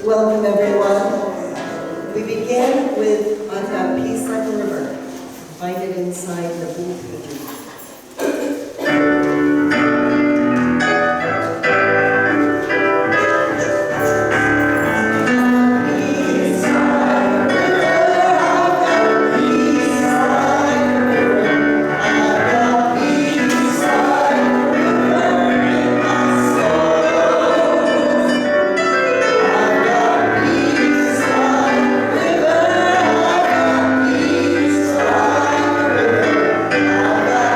Welcome, everyone. We begin with "I've Got Peace Like a River." Find it inside the book pages. I've got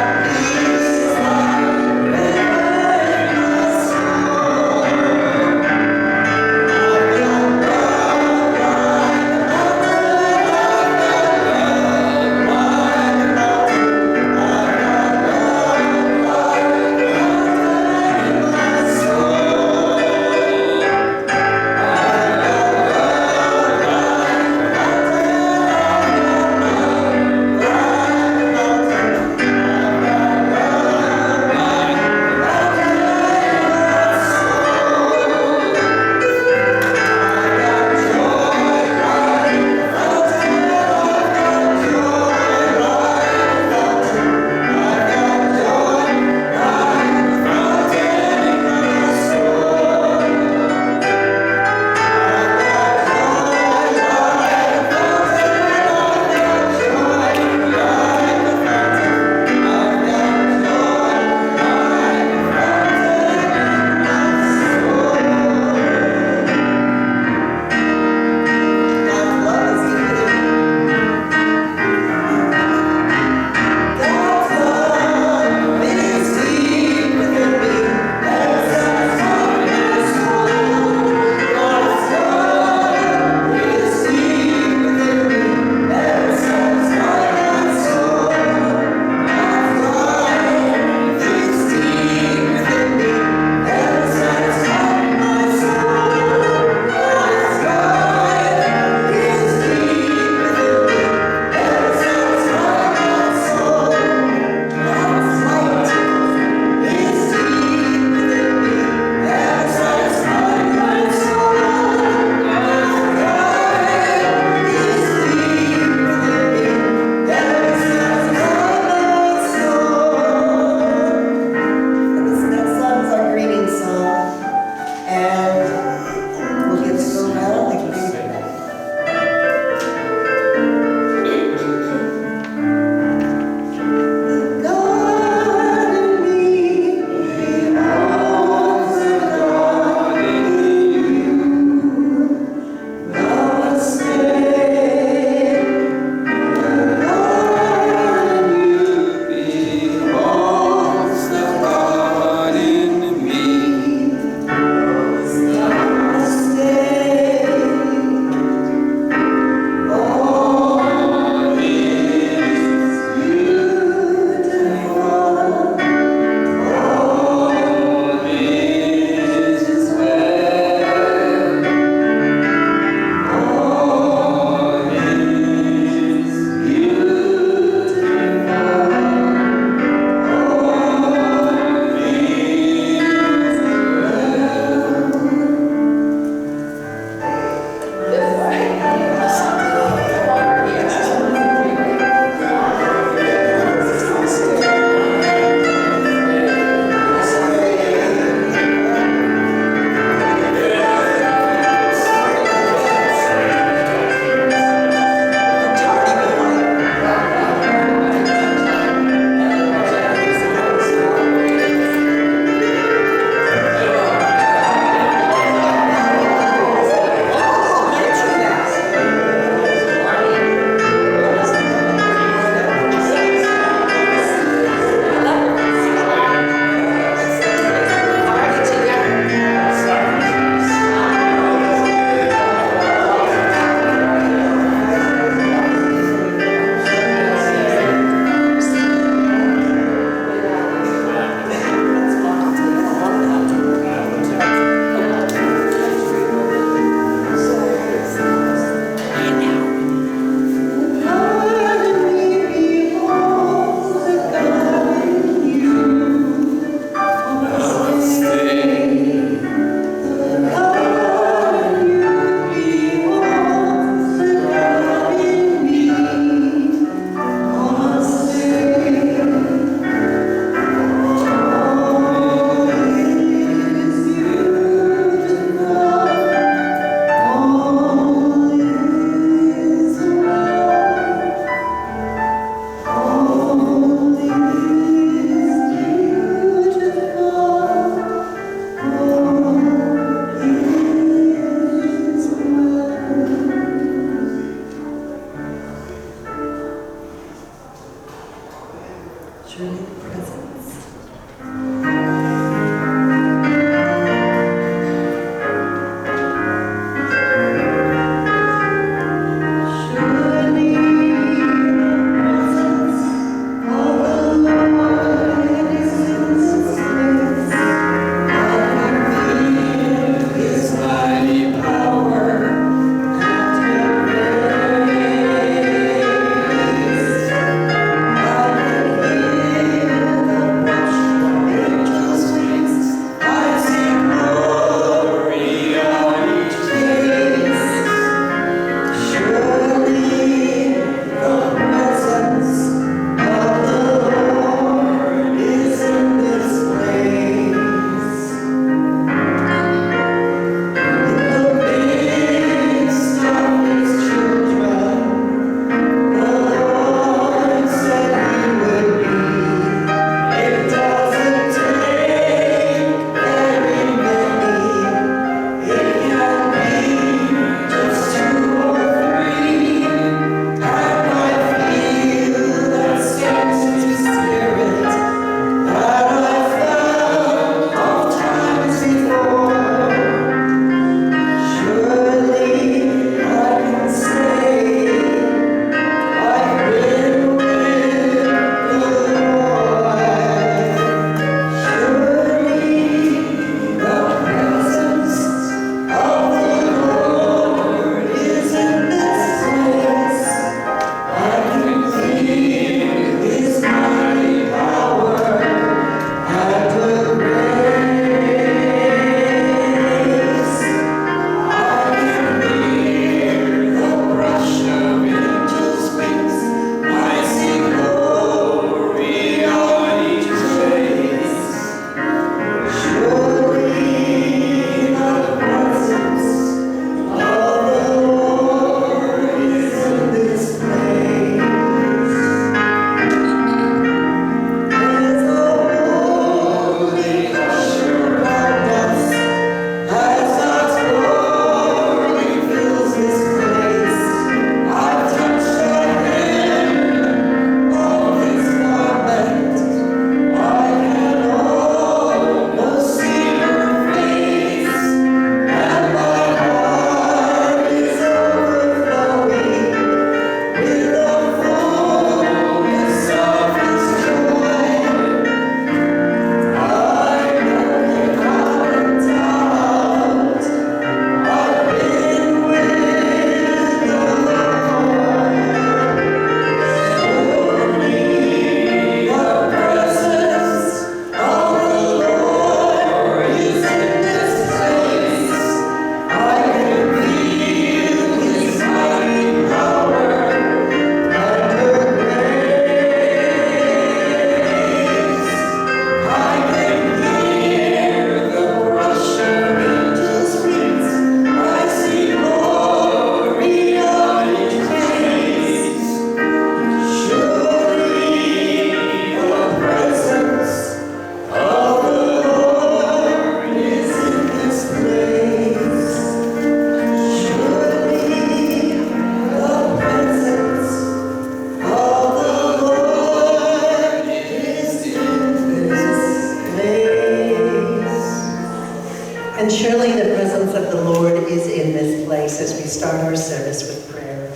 And surely the presence of the Lord is in this place as we start our service with prayer.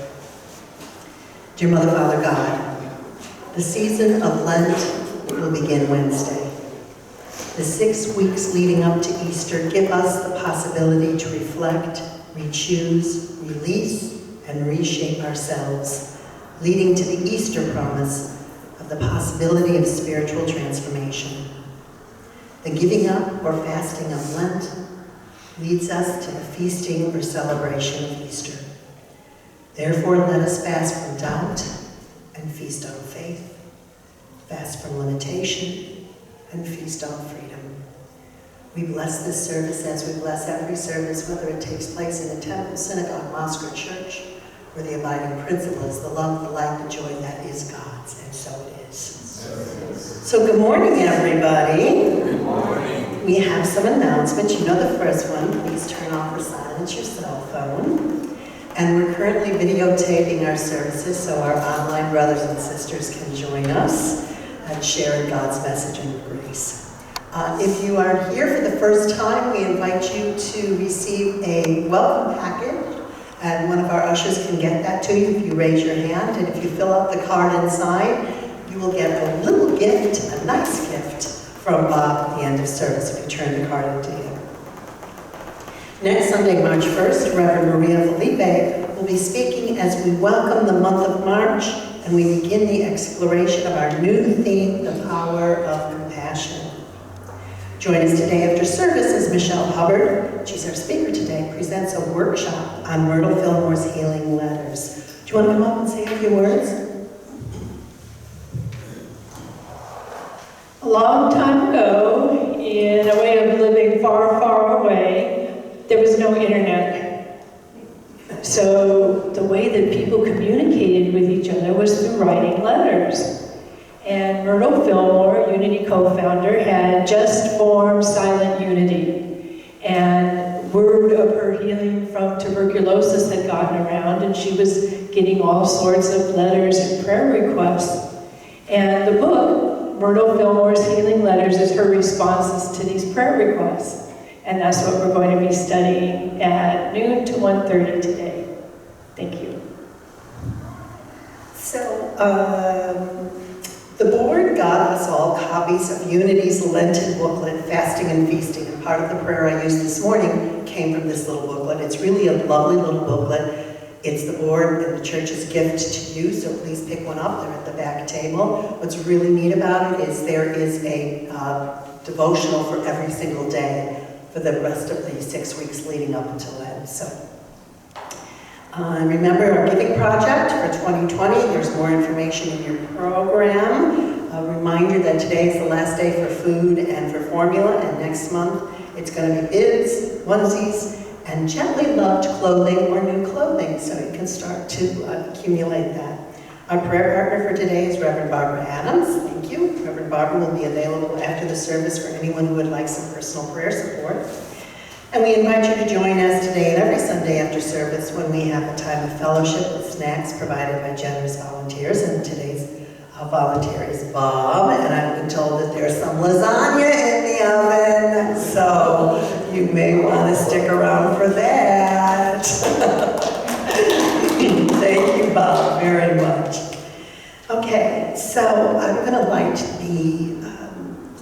Dear Mother, Father God, the season of Lent will begin Wednesday. The 6 weeks leading up to Easter give us the possibility to reflect, re-choose, release, and reshape ourselves, leading to the Easter promise of the possibility of spiritual transformation. The giving up or fasting of Lent leads us to the feasting or celebration of Easter. Therefore, let us fast from doubt and feast on faith, fast from limitation and feast on freedom. We bless this service as we bless every service, whether it takes place in a temple, synagogue, mosque, or church, where the abiding principle is the love, the light, the joy that is God's, and so it is. So good morning, everybody. Good morning. We have some announcements. You know the first one. Please turn off or silence your cell phone. And we're currently videotaping our services so our online brothers and sisters can join us and share God's message and grace. If you are here for the first time, we invite you to receive a welcome package, and one of our ushers can get that to you if you raise your hand. And if you fill out the card inside, you will get a little gift, a nice gift from Bob at the end of service if you turn the card into him. Next Sunday, March 1st, Reverend Maria Felipe will be speaking as we welcome the month of March and we begin the exploration of our new theme, the power of compassion. Join us today after service as Michelle Hubbard, she's our speaker today, presents a workshop on Myrtle Fillmore's Healing Letters. Do you want to come up and say a few words? A long time ago, in a way of living far, far away, there was no internet. So the way that people communicated with each other was through writing letters. And Myrtle Fillmore, Unity co-founder, had just formed Silent Unity. And word of her healing from tuberculosis had gotten around, and she was getting all sorts of letters and prayer requests. And the book, Myrtle Fillmore's Healing Letters, is her responses to these prayer requests. And that's what we're going to be studying at noon to 1:30 today. Thank you. So, the board got us all copies of Unity's Lenten booklet, Fasting and Feasting, and part of the prayer I used this morning came from this little booklet. It's really a lovely little booklet. It's the board and the church's gift to you, so please pick one up. They're at the back table. What's really neat about it is there is a devotional for every single day for the rest of the 6 weeks leading up until then. So, remember our giving project for 2020. There's more information in your program. A reminder that today is the last day for food and for formula, and next month it's going to be bibs, onesies, and gently loved clothing or new clothing, so you can start to accumulate that. Our prayer partner for today is Reverend Barbara Adams. Thank you. Reverend Barbara will be available after the service for anyone who would like some personal prayer support. And we invite you to join us today and every Sunday after service when we have a time of fellowship with snacks provided by generous volunteers. And today's volunteer is Bob, and I've been told that there's some lasagna in the oven, so you may want to stick around for that. Thank you, Bob, very much. Okay, so I'm going to light the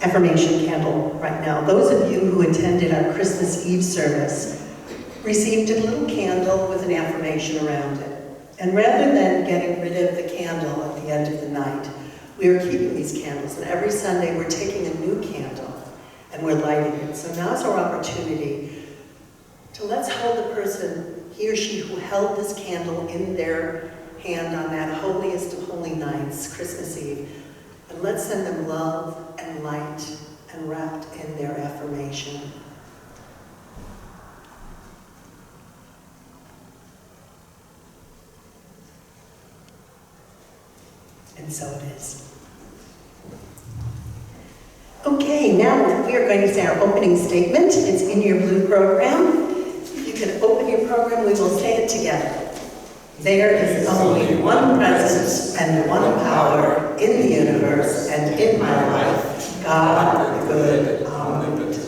affirmation candle right now. Those of you who attended our Christmas Eve service received a little candle with an affirmation around it. And rather than getting rid of the candle at the end of the night, we are keeping these candles. And every Sunday we're taking a new candle and we're lighting it. So now's our opportunity to let's hold the person, he or she who held this candle in their hand on that holiest of holy nights, Christmas Eve, and let's send them love and light and wrapped in their affirmation. And so it is. Okay, now we are going to say our opening statement. It's in your blue program. If you can open your program, we will say it together. There is only one presence and one power in the universe and in my life, God, the good, omnipotent.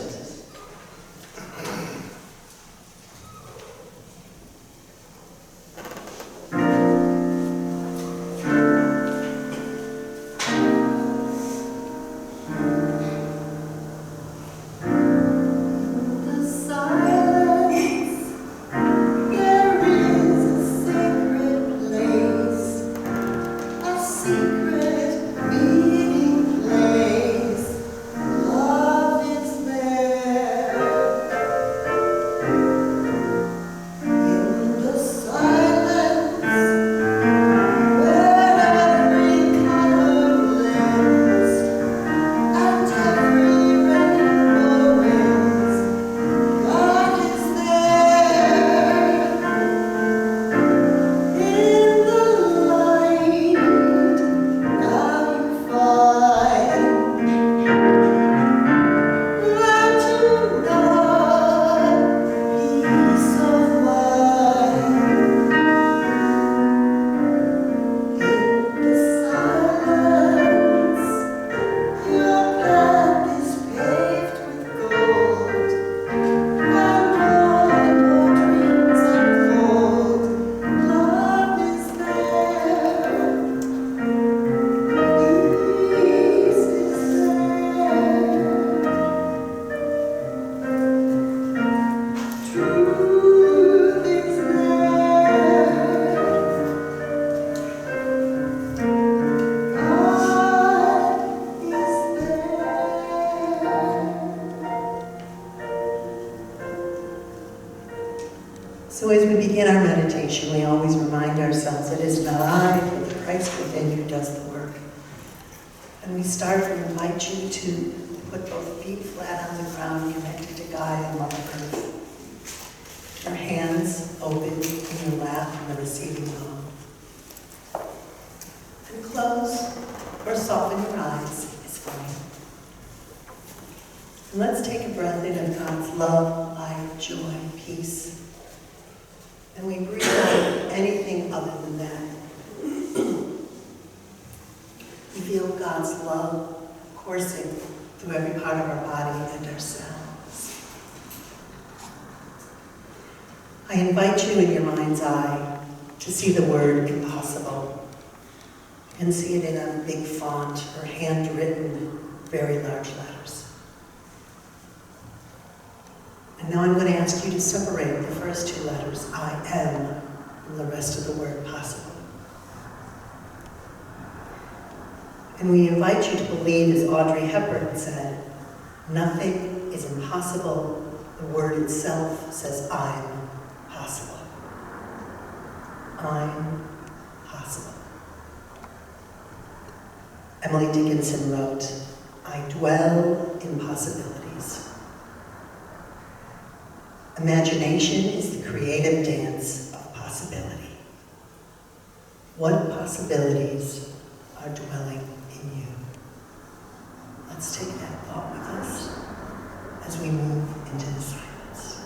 So as we begin our meditation, we always remind ourselves it is not I, but the Christ within who does the work. And we start to invite you to put both feet flat on the ground, connected to God and Mother Earth. Your hands open in your lap in the receiving palm. And close or soften your eyes is fine. And let's take a breath in of God's love, life, joy, peace. And we breathe out anything other than that. We feel God's love coursing through every part of our body and ourselves. I invite you in your mind's eye to see the word impossible and see it in a big font or handwritten, very large letters. And now I'm going to ask you to separate the first two letters, I am, from the rest of the word possible. And we invite you to believe, as Audrey Hubbard said, nothing is impossible. The word itself says, I'm possible. I'm possible. Emily Dickinson wrote, I dwell in possibilities. Imagination is the creative dance of possibility. What possibilities are dwelling in you? Let's take that thought with us as we move into the silence.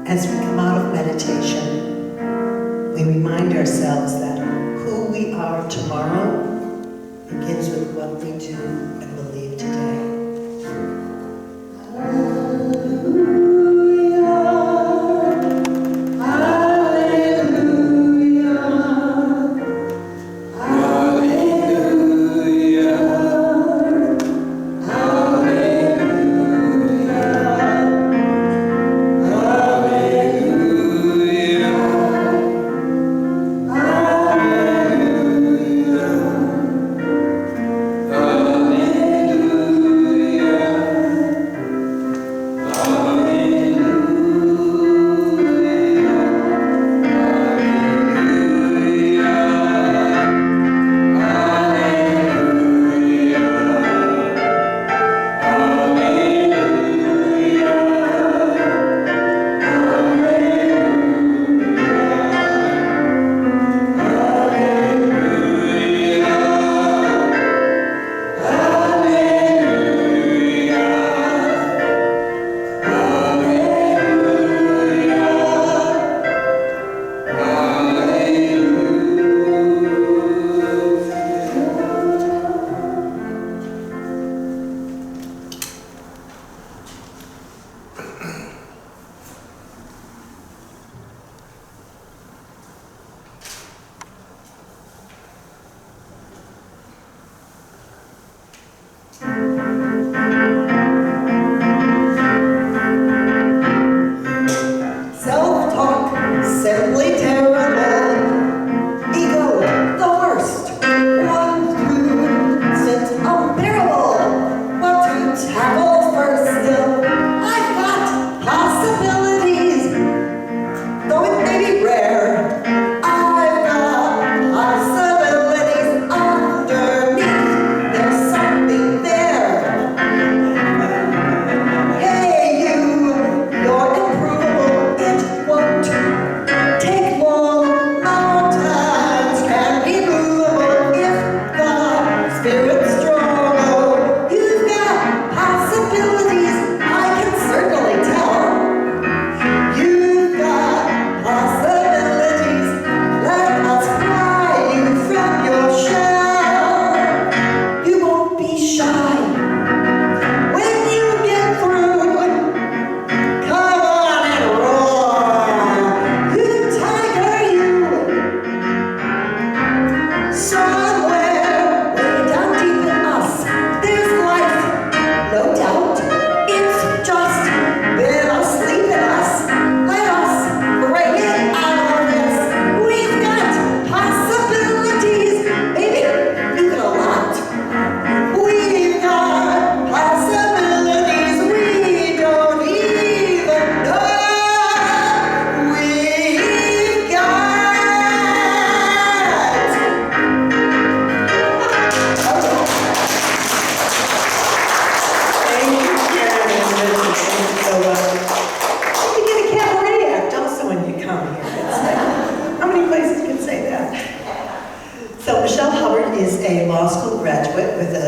As we come out of meditation, we remind ourselves that who we are tomorrow begins with what we do and believe today.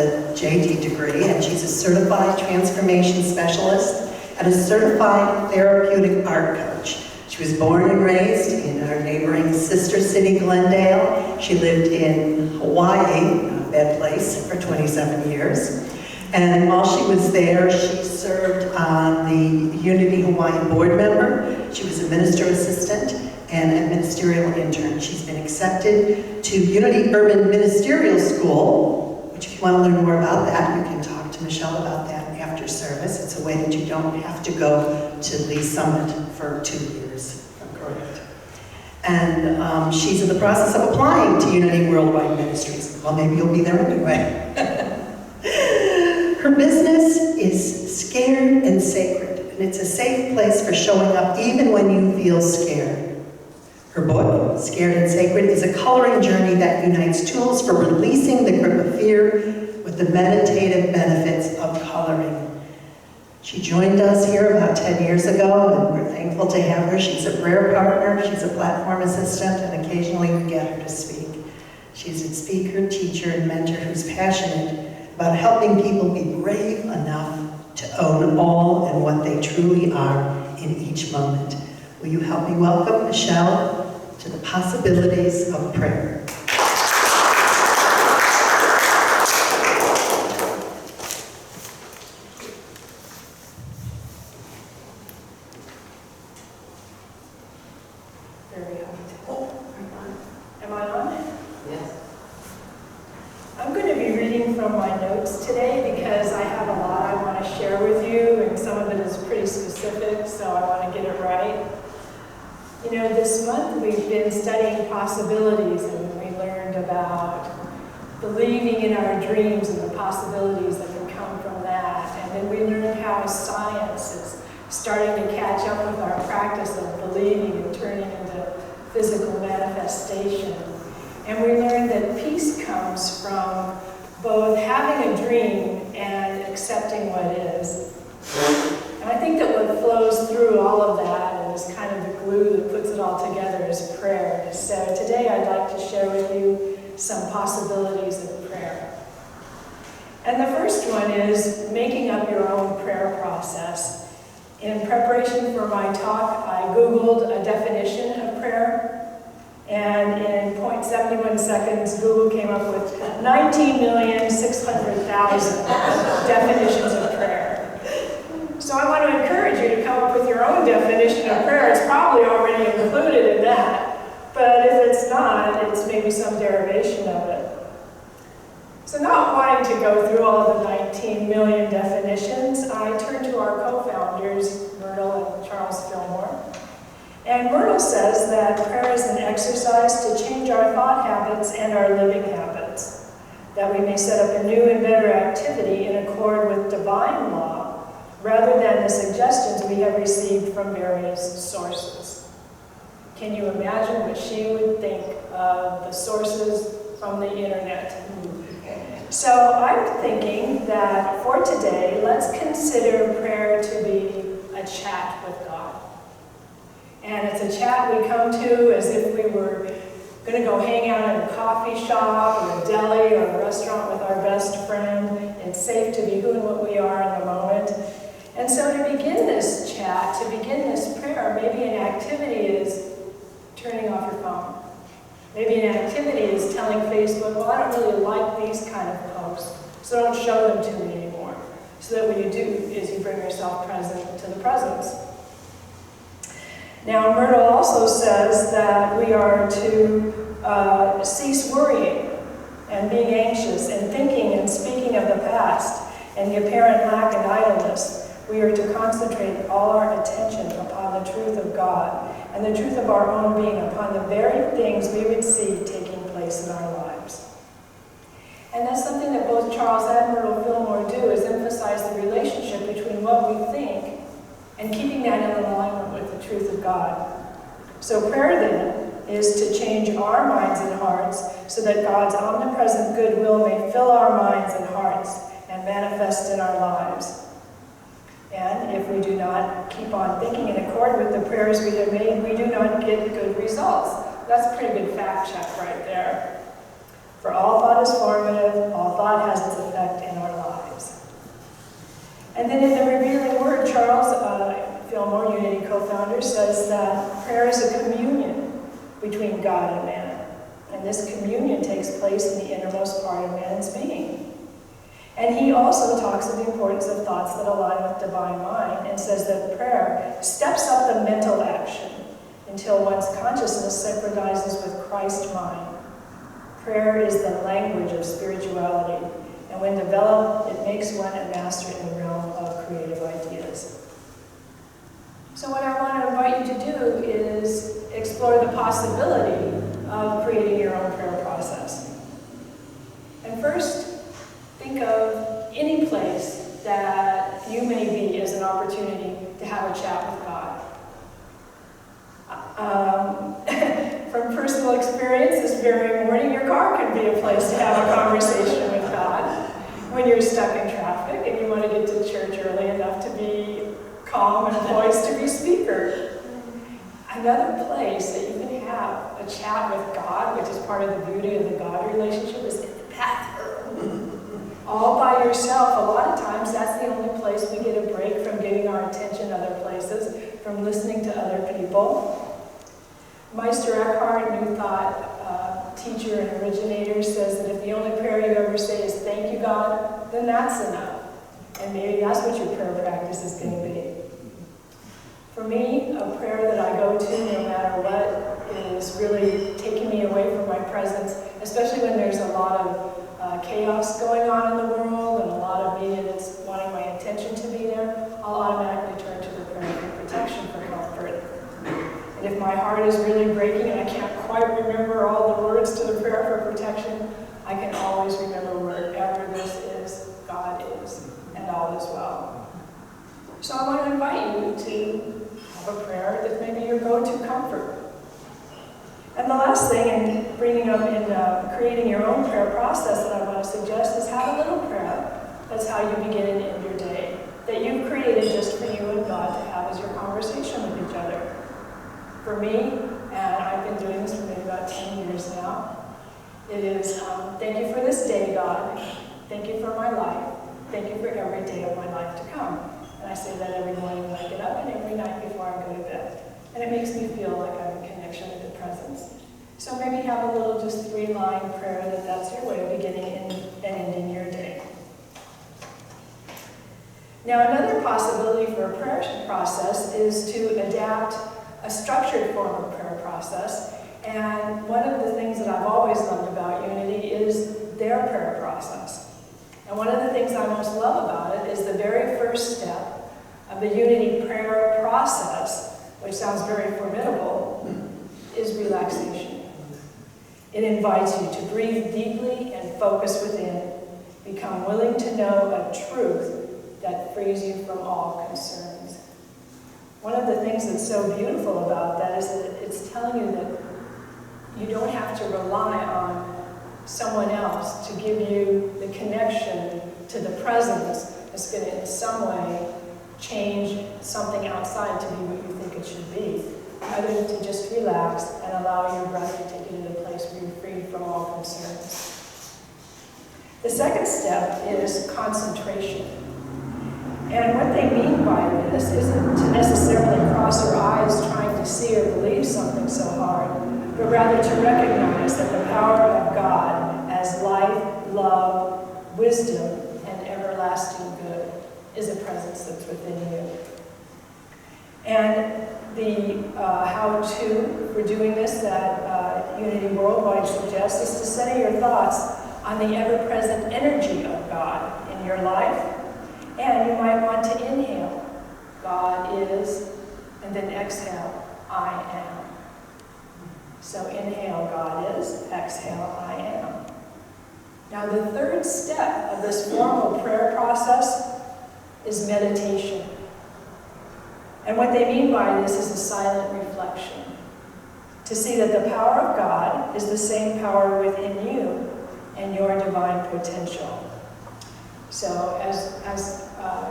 a JD degree, and she's a certified transformation specialist and a certified therapeutic art coach. She was born and raised in our neighboring sister city, Glendale. She lived in Hawaii, not a bad place, for 27 years. And while she was there, she served on the Unity Hawaii board member. She was a minister assistant and a ministerial intern. She's been accepted to Unity Urban Ministerial School, which if you want to learn more about that, you can talk to Michelle about that after service. It's a way that you don't have to go to the summit for 2 years, if I'm correct. And she's in the process of applying to Unity Worldwide Ministries. Well, maybe you'll be there anyway. Her business is Scared and Sacred, and it's a safe place for showing up even when you feel scared. Her book, Scared and Sacred, is a coloring journey that unites tools for releasing the grip of fear with the meditative benefits of coloring. She joined us here about 10 years ago, and we're thankful to have her. She's a prayer partner, she's a platform assistant, and occasionally we get her to speak. She's a speaker, teacher, and mentor who's passionate about helping people be brave enough to own all and what they truly are in each moment. Will you help me welcome Michelle to the possibilities of prayer? Very hard. Am I on? Yes. I'm going to be reading from my notes today because I have a lot I want to share with you, and some of it is pretty specific, so I want to get it right. You know, this month we've been studying possibilities, and we learned about believing in our dreams and the possibilities that can come from that. And then we learned how science is starting to catch up with our practice of believing and turning into physical manifestation. And we learned that peace comes from both having a dream and accepting what is. And I think that what flows through all of that and is kind of the glue that puts it all together is prayer. So today I'd like to share with you some possibilities of prayer. And the first one is making up your own prayer process. In preparation for my talk, I Googled a definition of prayer. And in 0.71 seconds, Google came up with 19,600,000 definitions of prayer. So I want to encourage you to come up with your own definition of prayer. It's probably already included in that. But if it's not, it's maybe some derivation of it. So not wanting to go through all of the 19 million definitions, I turned to our co-founders, Myrtle and Charles Fillmore. And Myrtle says that prayer is an exercise to change our thought habits and our living habits, that we may set up a new and better activity in accord with divine law, rather than the suggestions we have received from various sources. Can you imagine what she would think of the sources from the internet? So I'm thinking that for today, let's consider prayer to be a chat with God. And it's a chat we come to as if we were going to go hang out in a coffee shop or a deli or a restaurant with our best friend. It's safe to be who and what we are in the moment. And so to begin this chat, to begin this prayer, maybe an activity is turning off your phone. Maybe an activity is telling Facebook, well, I don't really like these kind of posts, so don't show them to me anymore. So that what you do is you bring yourself present to the presence. Now, Myrtle also says that we are to cease worrying and being anxious and thinking and speaking of the past and the apparent lack of idleness. We are to concentrate all our attention upon the truth of God and the truth of our own being, upon the very things we would see taking place in our lives. And that's something that both Charles and Myrtle Fillmore do, is emphasize the relationship between what we think and keeping that in alignment with the truth of God. So prayer then is to change our minds and hearts so that God's omnipresent goodwill may fill our minds and hearts and manifest in our lives. And if we do not keep on thinking in accord with the prayers we have made, we do not get good results. That's a pretty good fact check right there. For all thought is formative, all thought has its effect in our lives. And then in the Revealing Word, Charles Fillmore, Unity co-founder, says that prayer is a communion between God and man. And this communion takes place in the innermost part of man's being. And he also talks of the importance of thoughts that align with divine mind and says that prayer steps up the mental action until one's consciousness synchronizes with Christ's mind. Prayer is the language of spirituality, and when developed, it makes one a master in the realm of creative ideas. So what I want to invite you to do is explore the possibility of creating your own prayer process. And first, think of any place that you may be as an opportunity to have a chat with God. From personal experience, this very morning, your car can be a place to have a conversation with God when you're stuck in traffic and you want to get to church early enough to be calm and poised to be speaker. Another place that you can have a chat with God, which is part of the beauty of the God relationship, is in the bathroom. All by yourself. A lot of times that's the only place we get a break from giving our attention other places, from listening to other people. Meister Eckhart, New Thought teacher and originator, says that if the only prayer you ever say is thank you, God, then that's enough. And maybe that's what your prayer practice is going to be. For me, a prayer that I go to no matter what is really taking me away from my presence, especially when there's a lot of chaos going on in the world and a lot of media that's wanting my attention to be there, I'll automatically turn to the prayer for protection, for comfort. And if my heart is really breaking and I can't quite remember all the words to the prayer for protection, I can always remember wherever this is, God is, and all is well. So I want to invite you to have a prayer that may be your go-to comfort. And the last thing in bringing up in creating your own prayer process that I want to suggest is have a little prayer. That's how you begin and end your day, that you've created just for you and God to have as your conversation with each other. For me, and I've been doing this for maybe about 10 years now, it is, thank you for this day, God. Thank you for my life. Thank you for every day of my life to come. And I say that every morning when I get up and every night before I go to bed. And it makes me feel like I'm in connection with the presence. So maybe have a little just 3-line prayer that's your way of beginning and ending your day. Now another possibility for a prayer process is to adapt a structured form of prayer process. And one of the things that I've always loved about Unity is their prayer process. And one of the things I most love about it is the very first step of the Unity prayer process, which sounds very formidable, is relaxation. It invites you to breathe deeply and focus within, become willing to know a truth that frees you from all concerns. One of the things that's so beautiful about that is that it's telling you that you don't have to rely on someone else to give you the connection to the presence that's going to in some way change something outside to be what you think it should be. Rather than to just relax and allow your breath to take you to the place where you're free from all concerns. The second step is concentration. And what they mean by this isn't to necessarily cross our eyes trying to see or believe something so hard, but rather to recognize that the power of God as life, love, wisdom, and everlasting good is a presence that's within you. And the how-to for doing this that Unity Worldwide suggests is to center your thoughts on the ever-present energy of God in your life. And you might want to inhale, God is, and then exhale, I am. So inhale, God is, exhale, I am. Now the third step of this formal prayer process is meditation. And what they mean by this is a silent reflection. To see that the power of God is the same power within you and your divine potential. So as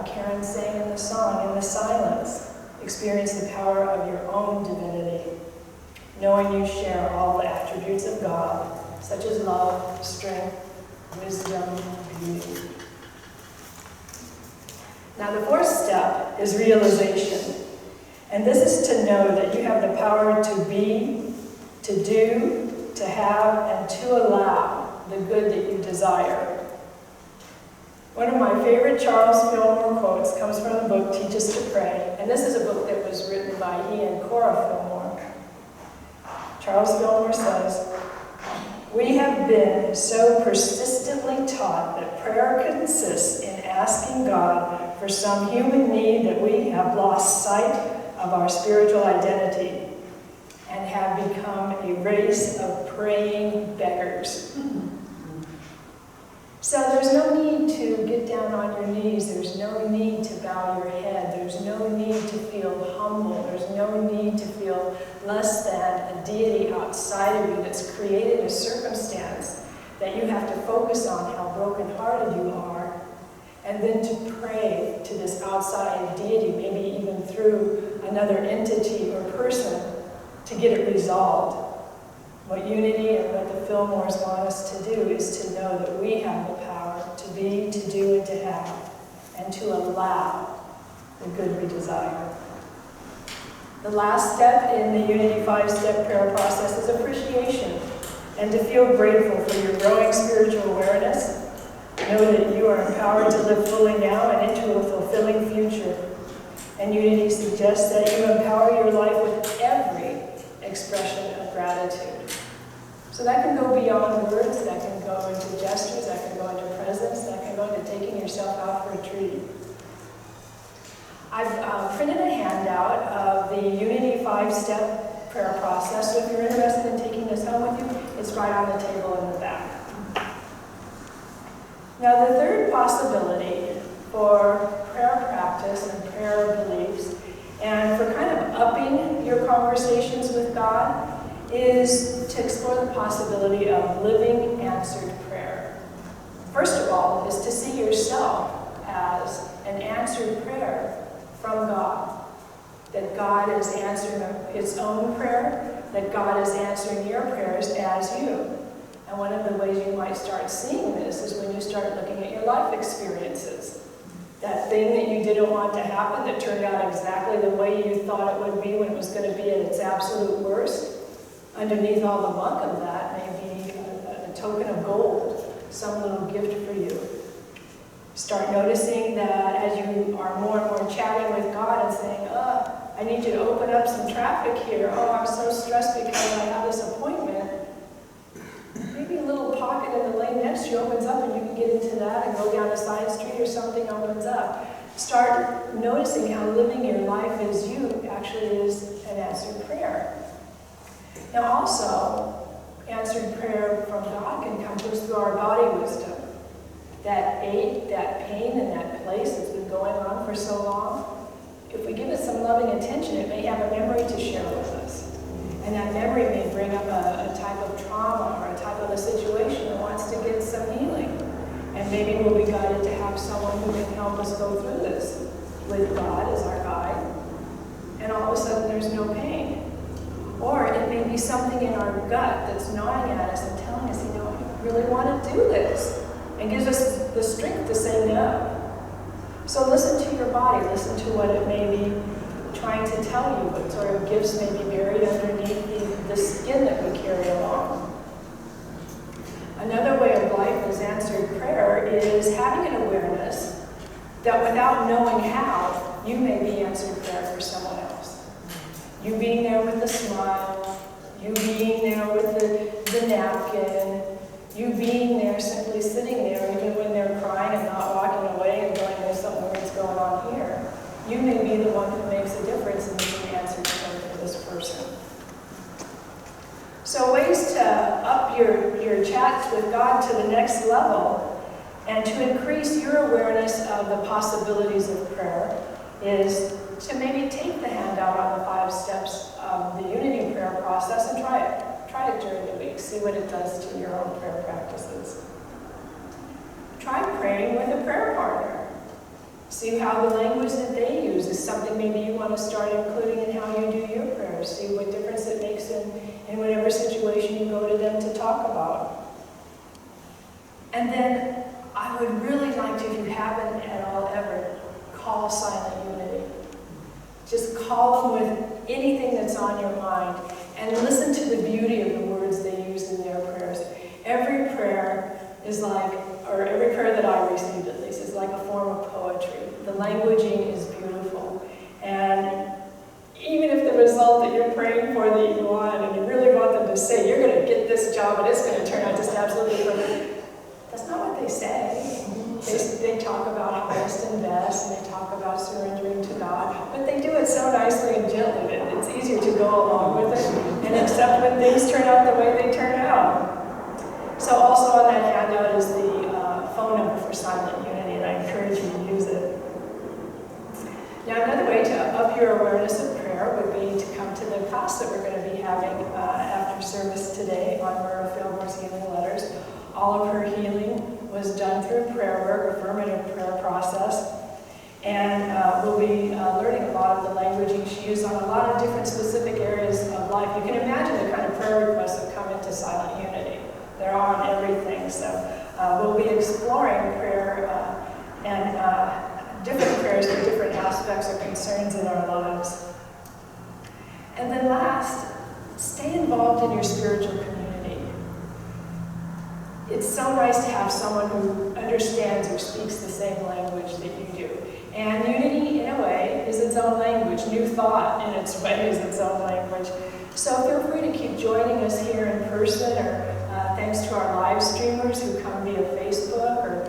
Karen sang in the song, in the silence, experience the power of your own divinity, knowing you share all the attributes of God such as love, strength, wisdom, beauty. Now the fourth step is realization. And this is to know that you have the power to be, to do, to have, and to allow the good that you desire. One of my favorite Charles Fillmore quotes comes from the book Teach Us to Pray. And this is a book that was written by he and Cora Fillmore. Charles Fillmore says, "We have been so persistently taught that prayer consists in asking God for some human need that we have lost sight of our spiritual identity and have become a race of praying beggars." So there's no need to get down on your knees. There's no need to bow your head. There's no need to feel humble. There's no need to feel less than a deity outside of you that's created a circumstance that you have to focus on how brokenhearted you are, and then to pray to this outside deity, maybe even through another entity or person, to get it resolved. What unity and what the Fillmores want us to do is to know that we have the power to be, to do, and to have, and to allow the good we desire. The last step in the Unity 5-step prayer process is appreciation, and to feel grateful for your growing spiritual awareness. Know that you are empowered to live fully now and into a fulfilling future. And Unity suggests that you empower your life with every expression of gratitude. So that can go beyond words, that can go into gestures, that can go into presence, that can go into taking yourself out for a treat. I've printed a handout of the Unity 5-step prayer process, so if you're interested in taking this home with you, it's right on the table in the back. Now the third possibility for prayer practice and prayer beliefs, and for kind of upping your conversations with God, is to explore the possibility of living answered prayer. First of all, is to see yourself as an answered prayer from God. That God is answering His own prayer, that God is answering your prayers as you. And one of the ways you might start seeing this is when you start looking at your life experiences. That thing that you didn't want to happen that turned out exactly the way you thought it would be when it was going to be at its absolute worst. Underneath all the muck of that may be a token of gold, some little gift for you. Start noticing that as you are more and more chatting with God and saying, I need you to open up some traffic here. Oh, I'm so stressed because I have this appointment. Maybe a little pocket in the lane next to you opens up and you can get into that and go down a side street or something opens up. Start noticing how living your life as you actually is an answered prayer. Now also, answered prayer from God can come to us through our body wisdom. That ache, that pain in that place that's been going on for so long, if we give it some loving attention, it may have a memory to share with us. And that memory may bring up a type of trauma or a type of a situation that wants to get some healing. And maybe we'll be guided to have someone who can help us go through this with God as our guide. And all of a sudden there's no pain. Or it may be something in our gut that's gnawing at us and telling us, I really want to do this. And gives us the strength to say no. So listen to your body. Listen to what it may be trying to tell you, what sort of gifts may be buried underneath the skin that we carry along. Another way of life as answered prayer is having an awareness that without knowing how, you may be answered prayer for someone else. You being there with the smile, you being there with the napkin, you being there, simply sitting there, even when they're crying and not walking away and going, there's something weird's going on here. You may be the one who makes a difference in being answered prayer for this person. So ways to up your chats with God to the next level and to increase your awareness of the possibilities of prayer is to maybe take the handout on the 5 steps of the Unity prayer process and try it. Try it during the week. See what it does to your own prayer practices. Try praying with a prayer partner. See how the language that they use is something maybe you want to start including in how you do your prayers. See what difference it makes in whatever situation you go to them to talk about. And then I would really like to, if you haven't at all ever, call Silent Unity. Just call them with anything that's on your mind and listen to the beauty of the words they use in their prayers. Every prayer is like, or every prayer that I received at least, is like a form of poetry. The languaging is beautiful. And even if the result that you're praying for that you want, and you really want them to say, you're going to get this job and it's going to turn out just absolutely perfect, that's not what they say. They talk about highest and best, and they talk about surrendering to God, but they do it so nicely and gently that it's easier to go along with it and accept when things turn out the way they turn out. So also on that handout is the phone number for Silent Unity, and I encourage you to use it. Now, another way to up your awareness of prayer would be to come to the class that we're going to be having after service today on Myrna Fillmore's healing letters. All of her healing was done through prayer work, affirmative prayer process, and we'll be learning a lot of the languaging she used on a lot of different specific areas of life. You can imagine the kind of prayer requests that come into Silent Unity. They're on everything, so we'll be exploring prayer and different prayers for different aspects or concerns in our lives. And then last, stay involved in your spiritual community. It's so nice to have someone who understands or speaks the same language that you do. And unity, in a way, is its own language. New thought, in its way, is its own language. So feel free to keep joining us here in person, or thanks to our live streamers who come via Facebook, or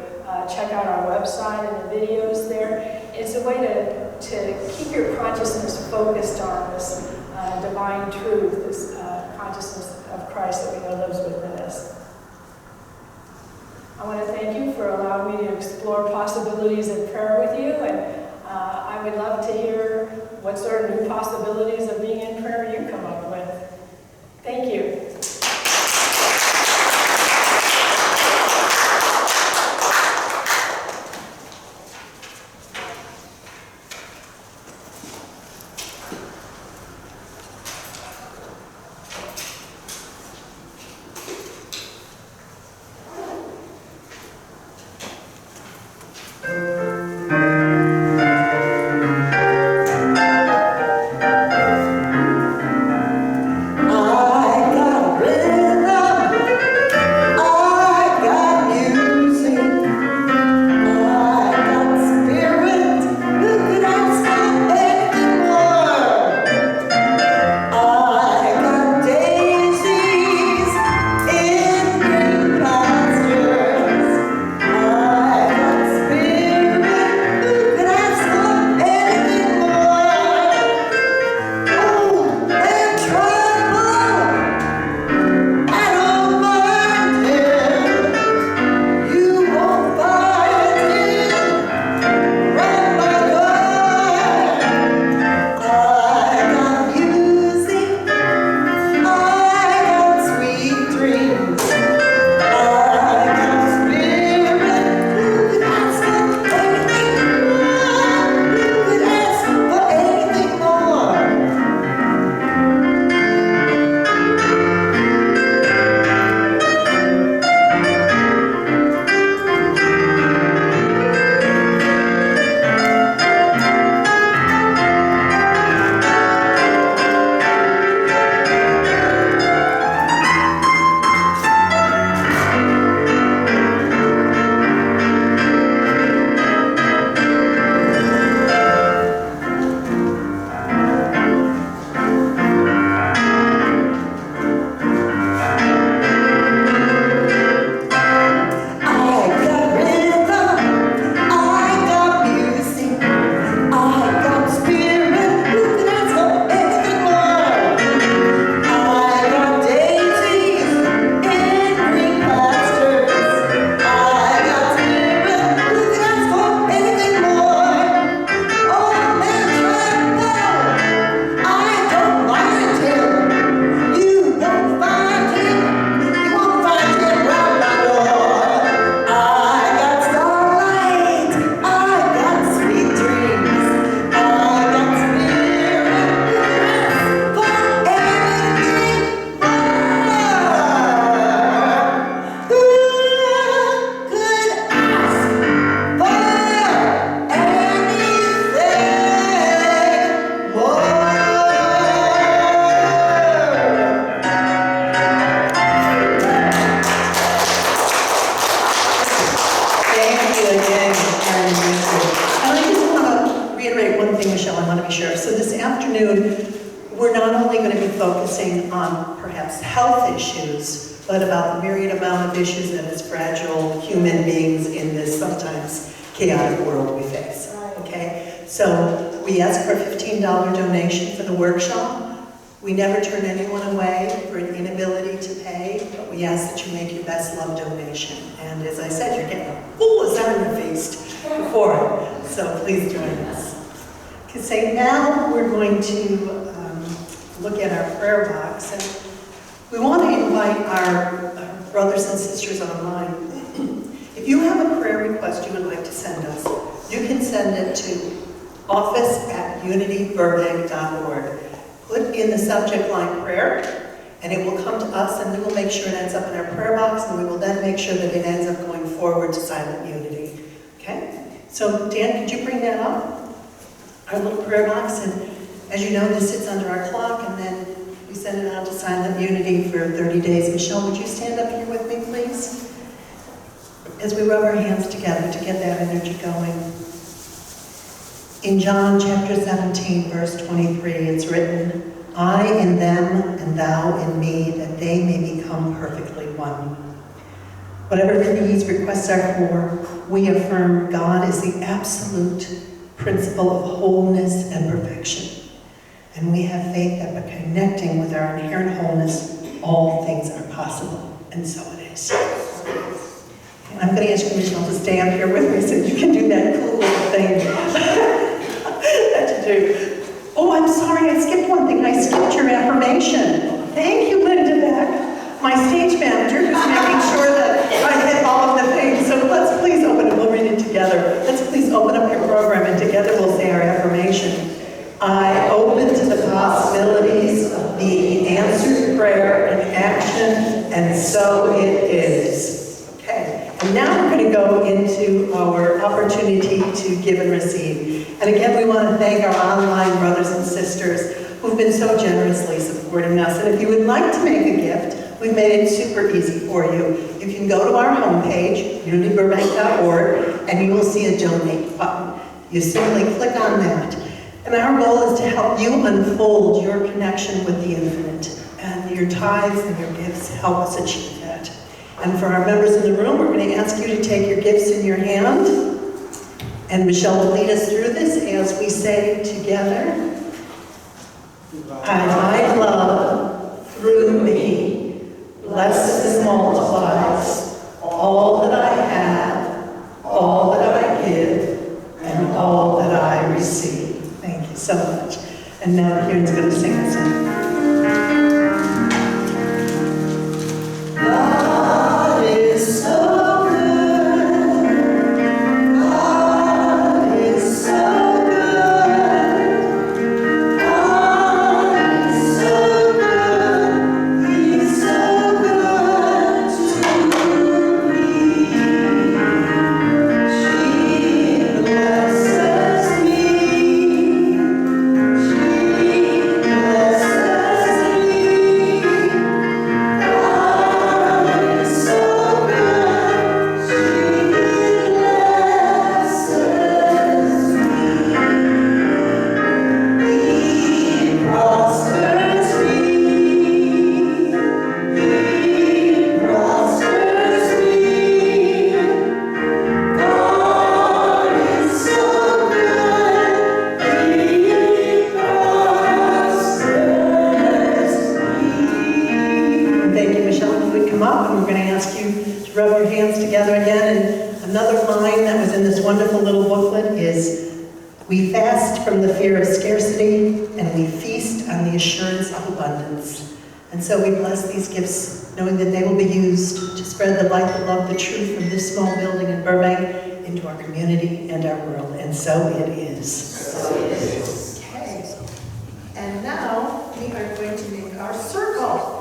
check out our website and the videos there. It's a way to keep your consciousness focused on this divine truth, this consciousness of Christ that we know lives within us. I want to thank you for allowing me to explore possibilities of prayer with you, and I would love to hear what sort of new possibilities of being in prayer you come up with. Thank you. afternoon, we're not only going to be focusing on perhaps health issues, but about the myriad amount of issues that as fragile human beings in this sometimes chaotic world we face. Okay? So we ask for a $15 donation for the workshop. We never turn anyone away for an inability to pay, but we ask that you make your best love donation. And as I said, you're getting a full lasagna feast for it, so please join us. Okay, so now we're going to look at our prayer box, and we want to invite our brothers and sisters online. If you have a prayer request you would like to send us, you can send it to office@unityburbank.org. Put in the subject line prayer, and it will come to us, and we will make sure it ends up in our prayer box, and we will then make sure that it ends up going forward to Silent Unity. Okay? So Dan, could you bring that up? Our little prayer box, and as you know, this sits under our clock, and then we send it out to Silent Unity for 30 days. Michelle, would you stand up here with me, please? As we rub our hands together to get that energy going. In John chapter 17, verse 23, it's written, I in them and thou in me, that they may become perfectly one. Whatever these requests are for, we affirm God is the absolute principle of wholeness and perfection. And we have faith that by connecting with our inherent wholeness, all things are possible. And so it is. I'm going to ask you, Michelle, to stay up here with me so you can do that cool little thing that you do. Oh, I'm sorry, I skipped one thing. I skipped your affirmation. Thank you, Linda Beck, my stage manager, who's making sure that I hit all of the things. So let's please open it. We'll read it together. Let's please open up your program, and together we'll say our affirmation. I open to the possibilities of the answered prayer and action, and so it is. Okay, and now we're going to go into our opportunity to give and receive. And again, we want to thank our online brothers and sisters who've been so generously supporting us. And if you would like to make a gift, we've made it super easy for you. You can go to our homepage, unityburbank.org, and you will see a donate button. You simply click on that. And our goal is to help you unfold your connection with the infinite. And your tithes and your gifts help us achieve that. And for our members in the room, we're going to ask you to take your gifts in your hand. And Michelle will lead us through this as we say together, I love through me, blesses and multiplies all that I have, all that I give, and all that I receive. Thank you so much. And now Karen's going to sing us in. God is so good. God is so good. God is so good. He's so good to me. She blesses me. We fast from the fear of scarcity, and we feast on the assurance of abundance. And so we bless these gifts, knowing that they will be used to spread the light, the love, the truth from this small building in Burbank into our community and our world. And so it is. So it is. Okay. And now we are going to make our circle.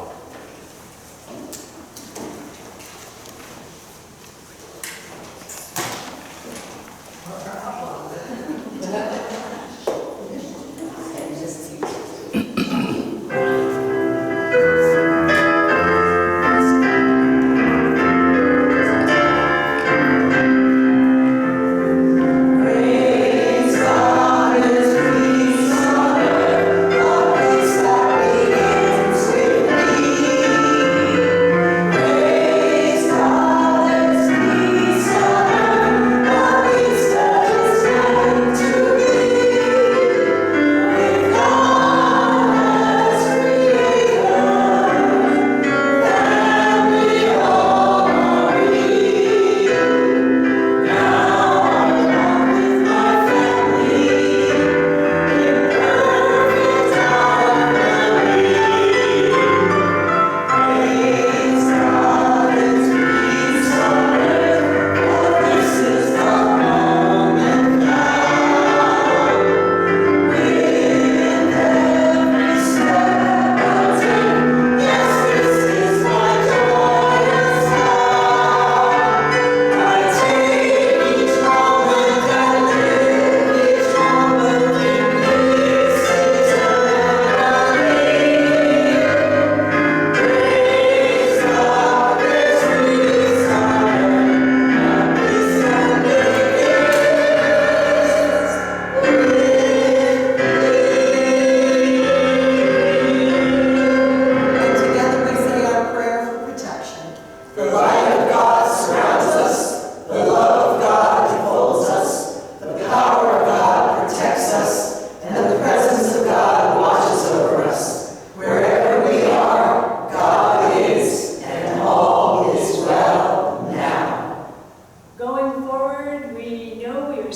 Praise God, his peace on earth.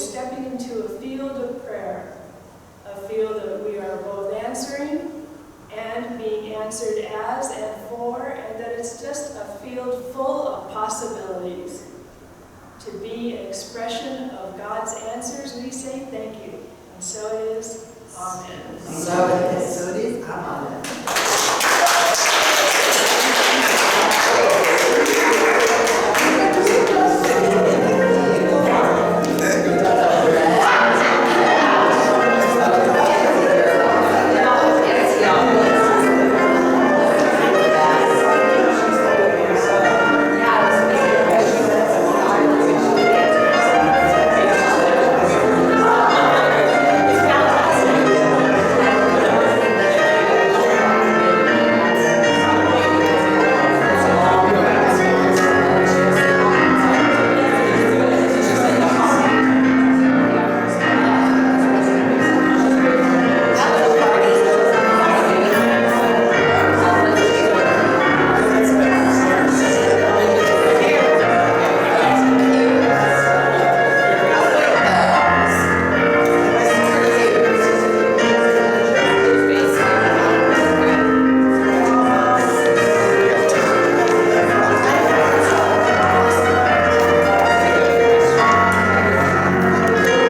stepping into a field of prayer, a field that we are both answering and being answered as and for, and that it's just a field full of possibilities. To be an expression of God's answers, we say thank you. And so it is. Amen. So it is. Amen.